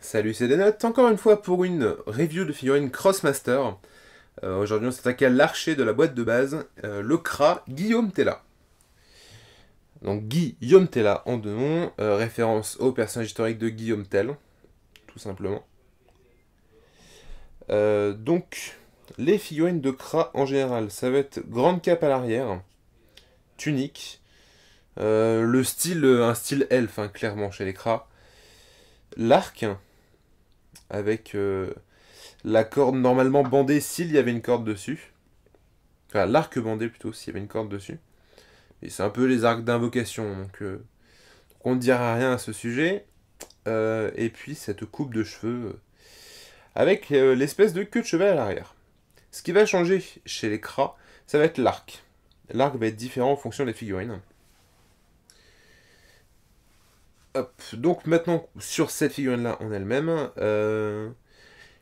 Salut, c'est Denot, encore une fois pour une review de figurines Crossmaster. Aujourd'hui on s'attaque à l'archer de la boîte de base, le CRA Guillaume Tella. Donc Guillaume Tella en deux noms, référence au personnage historique de Guillaume Tell, tout simplement. Donc les figurines de CRA en général, ça va être grande cape à l'arrière, tunique, le style, un style elfe hein, clairement chez les CRA. L'arc, avec la corde normalement bandée s'il y avait une corde dessus. Enfin, l'arc bandé plutôt, s'il y avait une corde dessus. Et c'est un peu les arcs d'invocation, donc on ne dira rien à ce sujet. Et puis cette coupe de cheveux avec l'espèce de queue de cheval à l'arrière. Ce qui va changer chez les Kra, ça va être l'arc. L'arc va être différent en fonction des figurines. Hop, donc maintenant sur cette figurine-là en elle-même,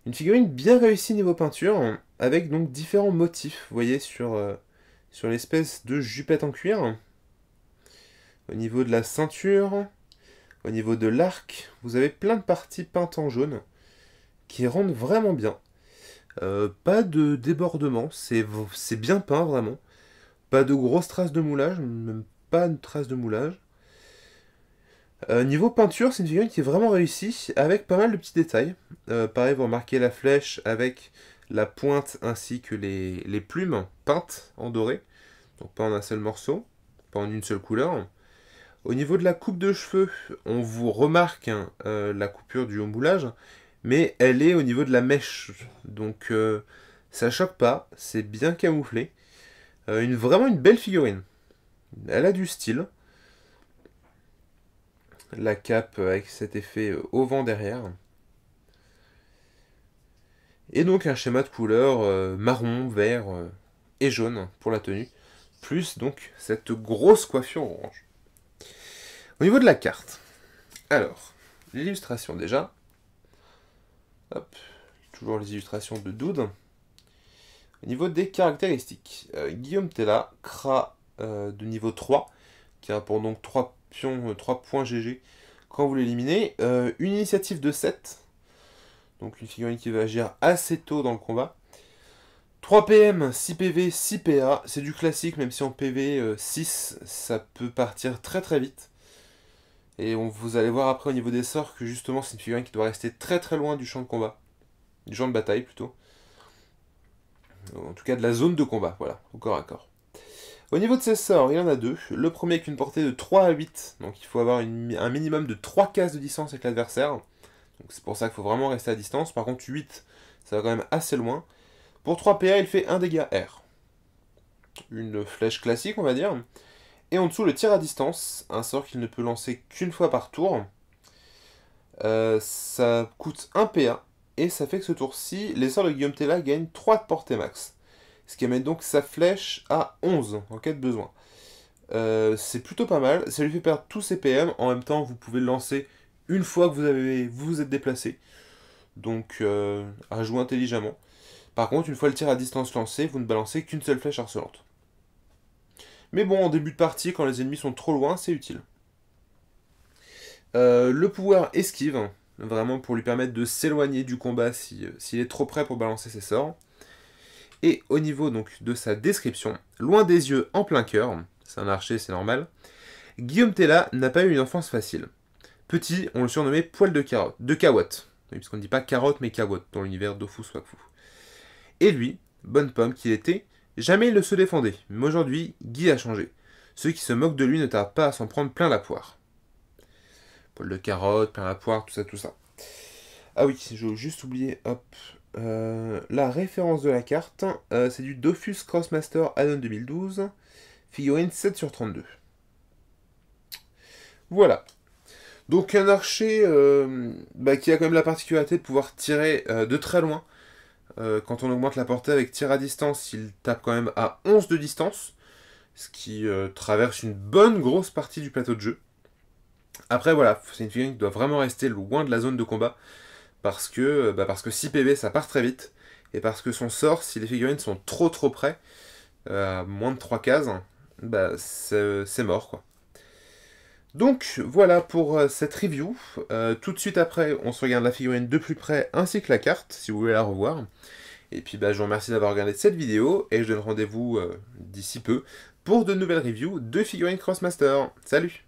une figurine bien réussie niveau peinture, avec donc différents motifs, vous voyez, sur l'espèce de jupette en cuir. Au niveau de la ceinture, au niveau de l'arc, vous avez plein de parties peintes en jaune qui rendent vraiment bien. Pas de débordement, c'est bien peint vraiment. Pas de grosses traces de moulage, même pas de traces de moulage. Niveau peinture, c'est une figurine qui est vraiment réussie, avec pas mal de petits détails. Pareil, vous remarquez la flèche avec la pointe ainsi que les plumes peintes en doré. Donc pas en un seul morceau, pas en une seule couleur. Au niveau de la coupe de cheveux, on vous remarque hein, la coupure du moulage, mais elle est au niveau de la mèche. Donc ça choque pas, c'est bien camouflé. Vraiment une belle figurine. Elle a du style. La cape avec cet effet au vent derrière. Et donc un schéma de couleur marron, vert et jaune pour la tenue. Plus donc cette grosse coiffure orange. Au niveau de la carte, alors, l'illustration déjà. Hop, toujours les illustrations de Doud. Au niveau des caractéristiques, Guillaume Tella, Kra de niveau 3, qui rapporte donc 3 pions, 3 points GG quand vous l'éliminez. Une initiative de 7, donc une figurine qui va agir assez tôt dans le combat. 3 PM, 6 PV, 6 PA, c'est du classique, même si en PV 6, ça peut partir très très vite. Et vous allez voir après au niveau des sorts que justement c'est une figurine qui doit rester très très loin du champ de combat. Du champ de bataille plutôt. En tout cas de la zone de combat, voilà, au corps à corps. Au niveau de ses sorts, il y en a deux. Le premier avec une portée de 3 à 8, donc il faut avoir un minimum de 3 cases de distance avec l'adversaire. Donc c'est pour ça qu'il faut vraiment rester à distance. Par contre 8, ça va quand même assez loin. Pour 3 PA, il fait un dégât R. Une flèche classique, on va dire. Et en dessous, le tir à distance, un sort qu'il ne peut lancer qu'une fois par tour. Ça coûte 1 PA, et ça fait que ce tour-ci, les sorts de Guillaume Tella gagnent 3 de portée max. Ce qui amène donc sa flèche à 11 en cas de besoin. C'est plutôt pas mal, ça lui fait perdre tous ses PM, en même temps vous pouvez le lancer une fois que vous vous êtes déplacé. Donc à jouer intelligemment. Par contre, une fois le tir à distance lancé, vous ne balancez qu'une seule flèche harcelante. Mais bon, en début de partie, quand les ennemis sont trop loin, c'est utile. Le pouvoir esquive, vraiment pour lui permettre de s'éloigner du combat s'il est trop près pour balancer ses sorts. Et au niveau donc de sa description, loin des yeux, en plein cœur, c'est un archer, c'est normal, Guillaume Tella n'a pas eu une enfance facile. Petit, on le surnommait poil de carotte, de cawotte. Oui, parce qu'on ne dit pas carotte mais cawotte dans l'univers d'Ofus Wakfu. Et lui, bonne pomme qu'il était, jamais il ne se défendait. Mais aujourd'hui, Guy a changé. Ceux qui se moquent de lui ne tardent pas à s'en prendre plein la poire. Poil de carotte, plein la poire, tout ça, tout ça. Ah oui, j'ai juste oublié, hop, la référence de la carte, c'est du Dofus Crossmaster Addon 2012, figurine 7 sur 32. Voilà. Donc un archer qui a quand même la particularité de pouvoir tirer de très loin. Quand on augmente la portée avec tir à distance, il tape quand même à 11 de distance, ce qui traverse une bonne grosse partie du plateau de jeu. Après voilà, c'est une figurine qui doit vraiment rester loin de la zone de combat, parce que 6 PV ça part très vite, et parce que son sort, si les figurines sont trop près, à moins de 3 cases, c'est mort quoi. Donc voilà pour cette review. Tout de suite après, on se regarde la figurine de plus près ainsi que la carte, si vous voulez la revoir. Et puis je vous remercie d'avoir regardé cette vidéo et je donne rendez-vous d'ici peu pour de nouvelles reviews de figurines Crossmaster. Salut!